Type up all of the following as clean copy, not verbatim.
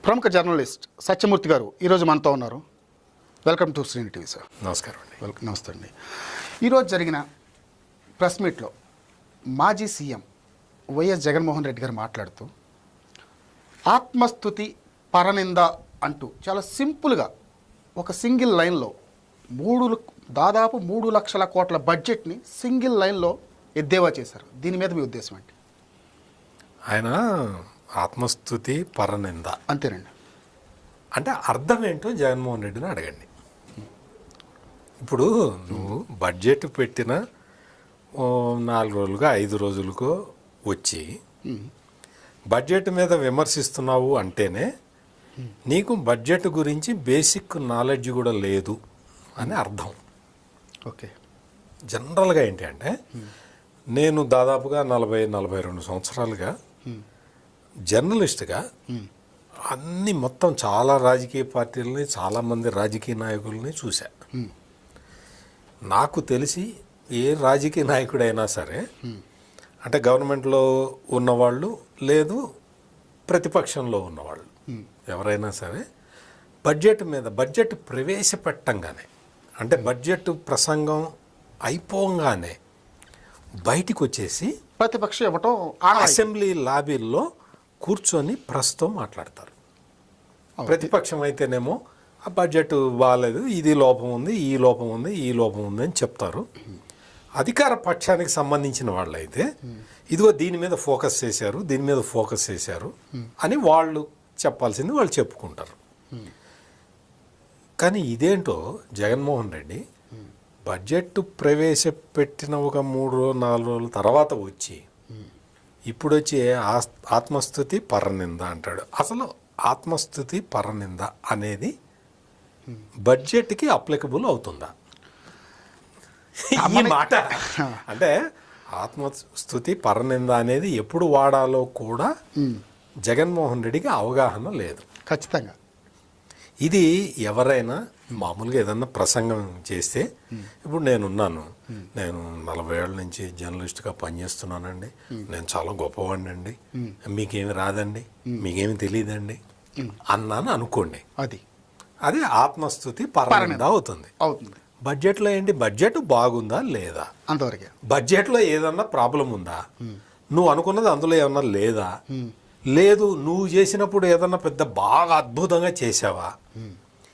ప్రముఖ జర్నలిస్ట్ సత్యమూర్తి గారు ఈరోజు మనతో ఉన్నారు. Welcome to Srini TV sir. నమస్కారం అండి. నమస్తే అండి. ఈరోజు జరిగిన ప్రెస్ మీట్లో మాజీ సీఎం వైఎస్ జగన్మోహన్ రెడ్డి గారు మాట్లాడుతూ ఆత్మస్తుతి పరనింద అంటూ చాలా సింపుల్గా ఒక సింగిల్ లైన్లో దాదాపు 3 లక్షల కోట్ల బడ్జెట్ని సింగిల్ లైన్లో ఎద్దేవా చేశారు. దీని మీద మీ ఉద్దేశం ఏంటి? ఆయన ఆత్మస్తుతి పరనింద అంతేనండి. అంటే అర్థం ఏంటో జగన్మోహన్ రెడ్డిని అడగండి. ఇప్పుడు నువ్వు బడ్జెట్ పెట్టిన 4 రోజులుగా 5 రోజులకో వచ్చి బడ్జెట్ మీద విమర్శిస్తున్నావు అంటేనే నీకు బడ్జెట్ గురించి బేసిక్ నాలెడ్జ్ కూడా లేదు అని అర్థం. ఓకే. జనరల్గా ఏంటి అంటే నేను దాదాపుగా 40-42 సంవత్సరాలుగా జర్నలిస్ట్గా అన్ని మొత్తం చాలా రాజకీయ పార్టీలని చాలామంది రాజకీయ నాయకుల్ని చూశా. నాకు తెలిసి ఏ రాజకీయ నాయకుడైనా సరే అంటే గవర్నమెంట్లో ఉన్నవాళ్ళు లేదు ప్రతిపక్షంలో ఉన్నవాళ్ళు ఎవరైనా సరే బడ్జెట్ ప్రవేశపెట్టంగానే అంటే బడ్జెట్ ప్రసంగం అయిపోగానే బయటికి వచ్చేసి ప్రతిపక్షం ఇవ్వటం అసెంబ్లీ లాబీల్లో కూర్చొని ప్రస్తుతం మాట్లాడతారు. ప్రతిపక్షం అయితేనేమో ఆ బడ్జెట్ బాగాలేదు, ఇది లోపం ఉంది, ఈ లోపం ఉంది, ఈ లోపం ఉంది అని చెప్తారు. అధికార పక్షానికి సంబంధించిన వాళ్ళు అయితే ఇదిగో దీని మీద ఫోకస్ చేశారు, దీని మీద ఫోకస్ చేశారు అని వాళ్ళు చెప్పాల్సింది వాళ్ళు చెప్పుకుంటారు. కానీ ఇదేంటో జగన్మోహన్ రెడ్డి బడ్జెట్ ప్రవేశపెట్టిన ఒక 3-4 రోజుల తర్వాత వచ్చి ఇప్పుడు వచ్చి ఆత్మస్తుతి పరనింద అంటాడు. అసలు ఆత్మస్తుతి పరనింద అనేది బడ్జెట్కి అప్లికబుల్ అవుతుందా? ఈ మాట అంటే ఆత్మస్తుతి పరనింద అనేది ఎప్పుడు వాడాలో కూడా జగన్మోహన్ రెడ్డికి అవగాహన లేదు. ఖచ్చితంగా ఇది ఎవరైనా మామూలుగా ఏదన్నా ప్రసంగం చేస్తే ఇప్పుడు నేను 40 ఏళ్ళ నుంచి జర్నలిస్ట్గా పనిచేస్తున్నానండి, నేను చాలా గొప్పవాడిని అండి, మీకేమి రాదండి, మీకేమి తెలియదండి అన్నాను అనుకోండి, అది ఆత్మస్తుతి పరనింద అవుతుంది. బడ్జెట్లో ఏంటి, బడ్జెట్ బాగుందా లేదా అంతవరకే. బడ్జెట్లో ఏదన్నా ప్రాబ్లం ఉందా, నువ్వు అనుకున్నది అందులో ఏమన్నా లేదా, లేదు నువ్వు చేసినప్పుడు ఏదన్నా పెద్ద బాగా అద్భుతంగా చేసావా,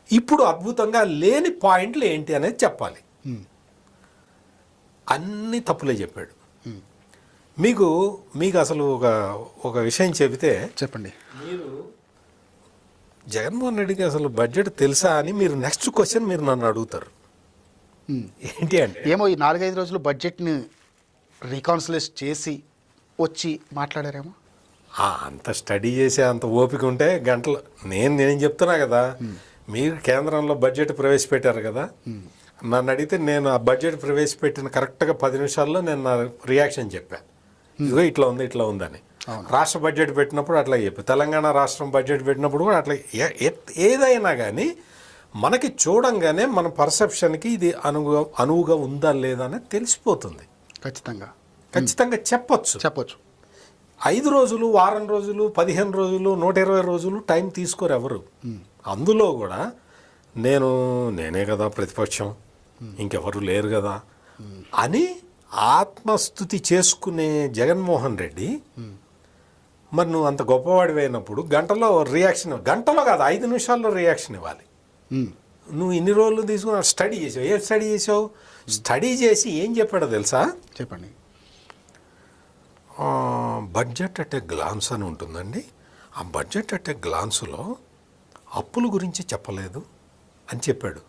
ఇప్పుడు అద్భుతంగా లేని పాయింట్లు ఏంటి అనేది చెప్పాలి. అన్ని తప్పులే చెప్పాడు. మీకు అసలు ఒక విషయం చెబితే చెప్పండి. మీరు జగన్మోహన్ రెడ్డికి అసలు బడ్జెట్ తెలుసా అని మీరు నెక్స్ట్ క్వశ్చన్ మీరు నన్ను అడుగుతారు. ఏంటి అంటే ఏమో ఈ 4-5 రోజులు బడ్జెట్ని రీకాన్సిలేట్ చేసి వచ్చి మాట్లాడారేమో. అంత స్టడీ చేసే అంత ఓపిక ఉంటే గంటలు నేను చెప్తున్నా కదా, మీరు కేంద్రంలో బడ్జెట్ ప్రవేశపెట్టారు కదా, నన్ను అడిగితే నేను ఆ బడ్జెట్ ప్రవేశపెట్టిన కరెక్ట్గా 10 నిమిషాల్లో నేను నా రియాక్షన్ చెప్పాను. ఇదిగో ఇట్లా ఉందని. రాష్ట్ర బడ్జెట్ పెట్టినప్పుడు అట్లా చెప్పాను, తెలంగాణ రాష్ట్రం బడ్జెట్ పెట్టినప్పుడు కూడా అట్లా. ఏదైనా కానీ మనకి చూడంగానే మన పర్సెప్షన్కి ఇది అనువుగా ఉందా లేదా అనేది తెలిసిపోతుంది. ఖచ్చితంగా చెప్పొచ్చు. 5 రోజులు, వారం రోజులు, 15 రోజులు, 120 రోజులు టైం తీసుకోరు ఎవరు. అందులో కూడా నేనే కదా ప్రతిపక్షం, ఇంకెవరు లేరు కదా అని ఆత్మస్తుతి చేసుకునే జగన్మోహన్ రెడ్డి మరి నువ్వు అంత గొప్పవాడివి అయినప్పుడు గంటలో కాదు 5 నిమిషాల్లో రియాక్షన్ ఇవ్వాలి. నువ్వు ఇన్ని రోజులు తీసుకుని స్టడీ చేసావు. ఏం స్టడీ చేసావు? స్టడీ చేసి ఏం చెప్పాడో తెలుసా? చెప్పండి. బడ్జెట్ అట్ ఏ గ్లాన్స్ అని ఉంటుందండి. ఆ బడ్జెట్ అట్ ఏ గ్లాన్స్లో అప్పుల గురించి చెప్పలేదు అని చెప్పాడు.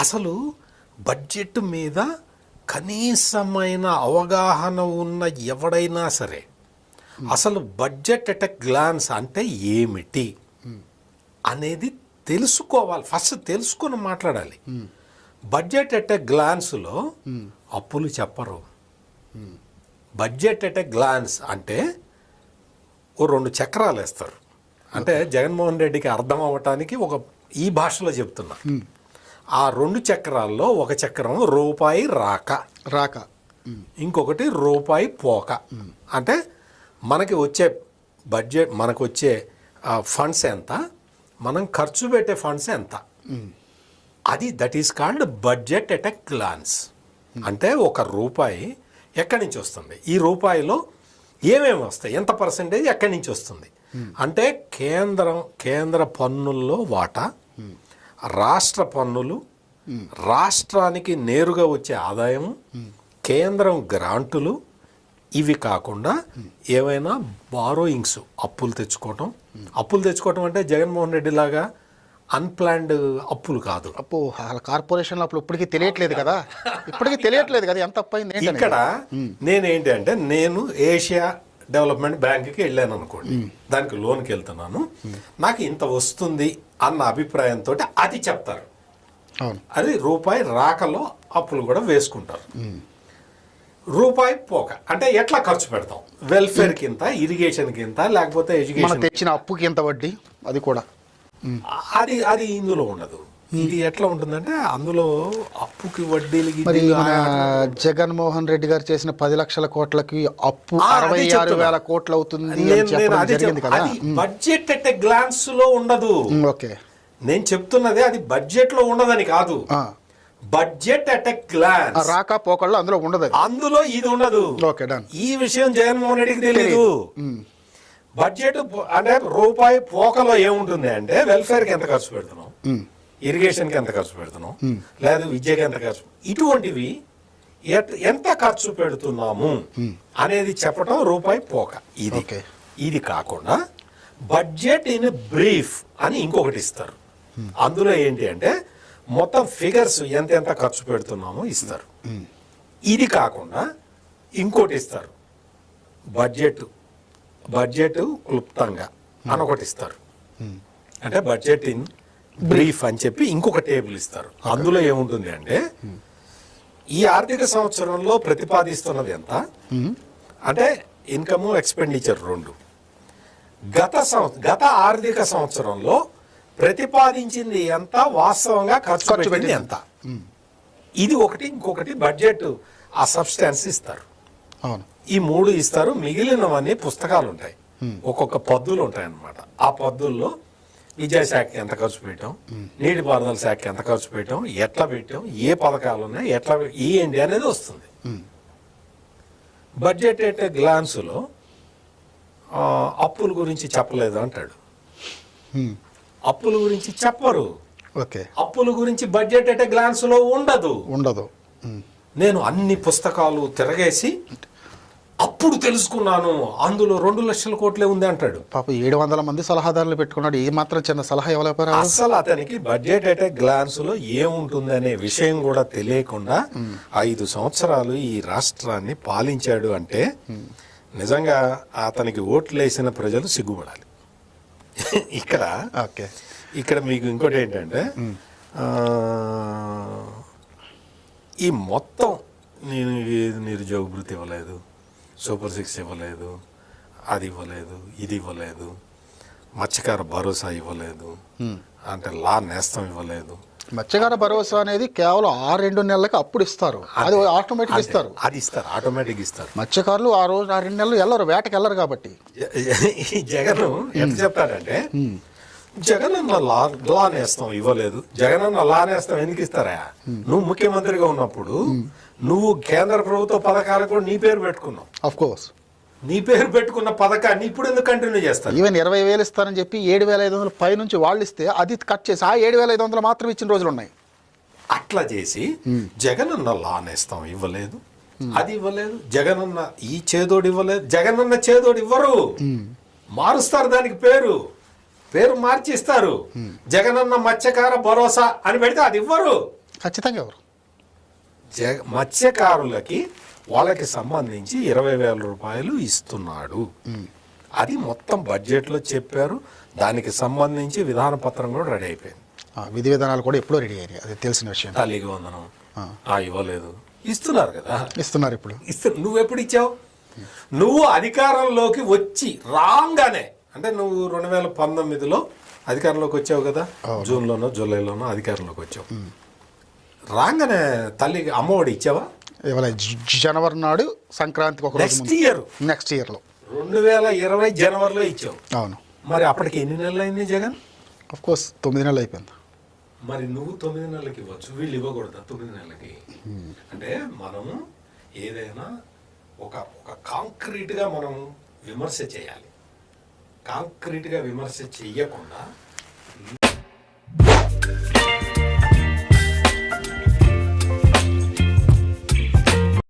అసలు బడ్జెట్ మీద కనీసమైన అవగాహన ఉన్న ఎవడైనా సరే అసలు బడ్జెట్ అట్ ఏ గ్లాన్స్ అంటే ఏమిటి అనేది తెలుసుకోవాలి. ఫస్ట్ తెలుసుకొని మాట్లాడాలి. బడ్జెట్ అట్ ఏ గ్లాన్స్లో అప్పులు చెప్పరు. బడ్జెట్ అట్ ఏ గ్లాన్స్ అంటే ఓ 2 చక్రాలు వేస్తారు. అంటే జగన్మోహన్ రెడ్డికి అర్థం అవ్వటానికి ఈ భాషలో చెప్తున్నా. ఆ 2 చక్రాల్లో ఒక చక్రం రూపాయి రాక. ఇంకొకటి రూపాయి పోక. అంటే మనకి వచ్చే బడ్జెట్, మనకు వచ్చే ఫండ్స్ ఎంత, మనం ఖర్చు పెట్టే ఫండ్స్ ఎంత, అది that is called budget at a glance. అంటే ఒక రూపాయి ఎక్కడి నుంచి వస్తుంది, ఈ రూపాయిలో ఏమేమి వస్తాయి, ఎంత పర్సెంటేజ్ ఎక్కడి నుంచి వస్తుంది అంటే కేంద్ర పన్నుల్లో వాటా, రాష్ట్ర పన్నులు, రాష్ట్రానికి నేరుగా వచ్చే ఆదాయము, కేంద్రం గ్రాంటులు, ఇవి కాకుండా ఏవైనా బారోయింగ్స్, అప్పులు తెచ్చుకోవటం అంటే జగన్మోహన్ రెడ్డి లాగా అన్ప్లాన్డ్ అప్పులు కాదు. అప్పు కార్పొరేషన్ అప్పుడు ఇప్పటికీ తెలియట్లేదు కదా, ఎంత అప్పు అయింది ఏంటి ఇక్కడ నేనేంటి అంటే, నేను ఏషియా డెవలప్మెంట్ బ్యాంక్కి వెళ్ళాను అనుకోండి, దానికి లోన్కి వెళ్తున్నాను, నాకు ఇంత వస్తుంది అన్న అభిప్రాయంతో అది చెప్తారు. అది రూపాయి రాకలో అప్పులు కూడా వేసుకుంటారు. రూపాయి పోక అంటే ఎట్లా ఖర్చు పెడతాం, వెల్ఫేర్ కింద, ఇరిగేషన్ కింద, లేకపోతే ఎడ్యుకేషన్, తెచ్చిన అప్పుకి ఎంత వడ్డీ, అది కూడా అది ఇందులో ఉండదు. ఇది ఎట్లా ఉంటుందంటే, అందులో అప్పుకి వడ్డీలకి. మరి మన జగన్మోహన్ రెడ్డి గారు చేసిన 10 లక్షల కోట్లకి అప్పు 66,000 కోట్లు అవుతుంది జరిగింది కదా. బడ్జెట్ ఎట్ ఎ గ్లాన్స్ లో ఉండదు. ఓకే, నేను చెప్తున్నది అది బడ్జెట్ లో ఉండదని కాదు, బడ్జెట్ అట్ ఎ గ్లాన్స్, రాక పోకళ్ళు అందులో ఉండదు, అందులో ఇది ఉండదు. Okay, done. ఈ విషయం జగన్మోహన్ రెడ్డికి తెలియదు. బడ్జెట్ అంటే రూపాయి పోకలో ఏముంటుంది అంటే, వెల్ఫేర్కి ఎంత ఖర్చు పెడుతున్నాం, ఇరిగేషన్కి ఎంత ఖర్చు పెడుతున్నాం, లేదా విద్యకి ఎంత ఖర్చు, ఇటువంటివి ఎంత ఖర్చు పెడుతున్నాము అనేది చెప్పడం రూపాయి పోక. ఇది కాకుండా బడ్జెట్ ఇన్ బ్రీఫ్ అని ఇంకొకటి ఇస్తారు. అందులో ఏంటి అంటే, మొత్తం ఫిగర్స్ ఎంత ఖర్చు పెడుతున్నామో ఇస్తారు. ఇది కాకుండా ఇంకోటి ఇస్తారు, బడ్జెట్ క్లుప్తంగా అని ఒకటి ఇస్తారు. అంటే బడ్జెట్ ఇన్ బ్రీఫ్ అని చెప్పి ఇంకొక టేబుల్ ఇస్తారు. అందులో ఏముంటుంది అంటే, ఈ ఆర్థిక సంవత్సరంలో ప్రతిపాదిస్తున్నది ఎంత అంటే, ఇన్కమ్ ఎక్స్పెండిచర్ రెండు, గత ఆర్థిక సంవత్సరంలో ప్రతిపాదించింది ఎంత, వాస్తవంగా ఖర్చు పెట్టింది ఎంత, ఇది ఒకటి. ఇంకొకటి బడ్జెట్ ఆ సబ్స్టాన్స్ ఇస్తారు. ఈ మూడు ఇస్తారు. మిగిలినవన్నీ పుస్తకాలు ఉంటాయి, ఒక్కొక్క పద్దులు ఉంటాయి అన్నమాట. ఆ పద్దుల్లో విద్యాశాఖకి ఎంత ఖర్చు పెట్టాం, నీటిపారుదల శాఖకి ఎంత ఖర్చు పెట్టాం, ఎట్లా పెట్టాం, ఏ పథకాలు ఉన్నాయి, ఎట్లా ఏంటి అనేది వస్తుంది. బడ్జెట్ అంటే గ్లాన్స్లో అప్పుల గురించి చెప్పలేదు అంటాడు. అప్పుల గురించి చెప్పరు. ఓకే, అప్పుల గురించి బడ్జెట్ అంటే గ్లాన్స్లో ఉండదు. నేను అన్ని పుస్తకాలు తిరగేసి అప్పుడు తెలుసుకున్నాను, అందులో 2 లక్షల కోట్లే ఉంది అంటాడు. పాప 700 మంది సలహాదారులు పెట్టుకున్నాడు, ఏ మాత్రం చిన్న సలహా ఇవ్వలేపారు. అసలు అతనికి బడ్జెట్ అట్ ఏ గ్లాన్స్ లో ఏముంటుంది అనే విషయం కూడా తెలియకుండా 5 సంవత్సరాలు ఈ రాష్ట్రాన్ని పాలించాడు అంటే, నిజంగా అతనికి ఓట్లు వేసిన ప్రజలు సిగ్గుపడాలి. ఇక్కడ మీకు ఇంకోటి ఏంటంటే, ఈ మొత్తం నేను నిరుద్యోగ భృతి ఇవ్వలేదు, సూపర్ 6 ఇవ్వలేదు, అది ఇవ్వలేదు, ఇది ఇవ్వలేదు, మత్స్యకార భరోసా ఇవ్వలేదు, అంటే లా నేస్తం ఇవ్వలేదు. మత్స్యకార భరోసా అనేది కేవలం 2 నెలలకి అప్పుడు ఇస్తారు, అది ఆటోమేటిక్ ఇస్తారు. ఆటోమేటిక్ ఇస్తారు. మత్స్యకారులు ఆ 2 నెలలు వెళ్ళరు, వేటకి వెళ్ళరు. కాబట్టి జగన్ ఎంత చెప్తాడంటే, జగనన్న లా నేస్తం ఇవ్వలేదు, జగనన్న లా నేస్తం ఎందుకు ఇస్తారా, నువ్వు ముఖ్యమంత్రిగా ఉన్నప్పుడు నువ్వు కేంద్ర ప్రభుత్వ పథకాలకు నీ పేరు పెట్టుకున్నావు. ఆఫ్ కోర్స్, నీ పేరు పెట్టుకున్న పథకాన్ని ఇప్పుడు ఎందుకు కంటిన్యూ చేస్తారు? ఈవెన్ 20,000 ఇస్తారని చెప్పి 7,500 పై నుంచి వాళ్ళు ఇస్తే అది కట్ చేసి ఆ 7,500 మాత్రం ఇచ్చిన రోజులు ఉన్నాయి. అట్లా చేసి జగనన్న లా నేస్తం ఇవ్వలేదు, అది ఇవ్వలేదు, జగనన్న ఈ చేదోడు ఇవ్వలేదు. జగనన్న చేదోడు ఇవ్వరు, మారుస్తారు, దానికి పేరు మార్చి ఇస్తారు. జగనన్న మత్స్యకార భరోసా అని పెడితే అది ఇవ్వరు, ఖచ్చితంగా ఎవరు. మత్స్యకారులకి వాళ్ళకి సంబంధించి 20,000 రూపాయలు ఇస్తున్నాడు. అది మొత్తం బడ్జెట్లో చెప్పారు. దానికి సంబంధించి విధాన పత్రం కూడా రెడీ అయిపోయింది. విధి విధానాలు కూడా ఎప్పుడో రెడీ అయ్యాయి, అది తెలిసిన విషయం. తల్లికి వందనం ఇవ్వలేదు, ఇస్తున్నారు కదా, ఇస్తున్నారు ఇప్పుడు. నువ్వు ఎప్పుడు ఇచ్చావు? నువ్వు అధికారంలోకి వచ్చి రాగానే, అంటే నువ్వు 2019లో అధికారంలోకి వచ్చావు కదా, జూన్లోనో జూలైలోనో అధికారంలోకి వచ్చావు. రాగానే తల్లికి అమ్మఒడి ఇచ్చావా? ఇవాళ జనవరి నాడు సంక్రాంతికి ఒక రోజు నెక్స్ట్ ఇయర్ నెక్స్ట్ ఇయర్లో 2020 జనవరిలో ఇచ్చావు. అవును. మరి అప్పటికి ఎన్ని నెలలు అయింది జగన్? ఆఫ్ కోర్స్ 9 నెలలు అయిపోయింది. మరి నువ్వు 9 నెలలకి ఇవ్వచ్చు, వీళ్ళు ఇవ్వకూడదా 9 నెలలకి? అంటే మనము ఏదైనా ఒక కాంక్రీట్గా మనం విమర్శ చేయాలి. కాంక్రీట్గా విమర్శ చెయ్యకుండా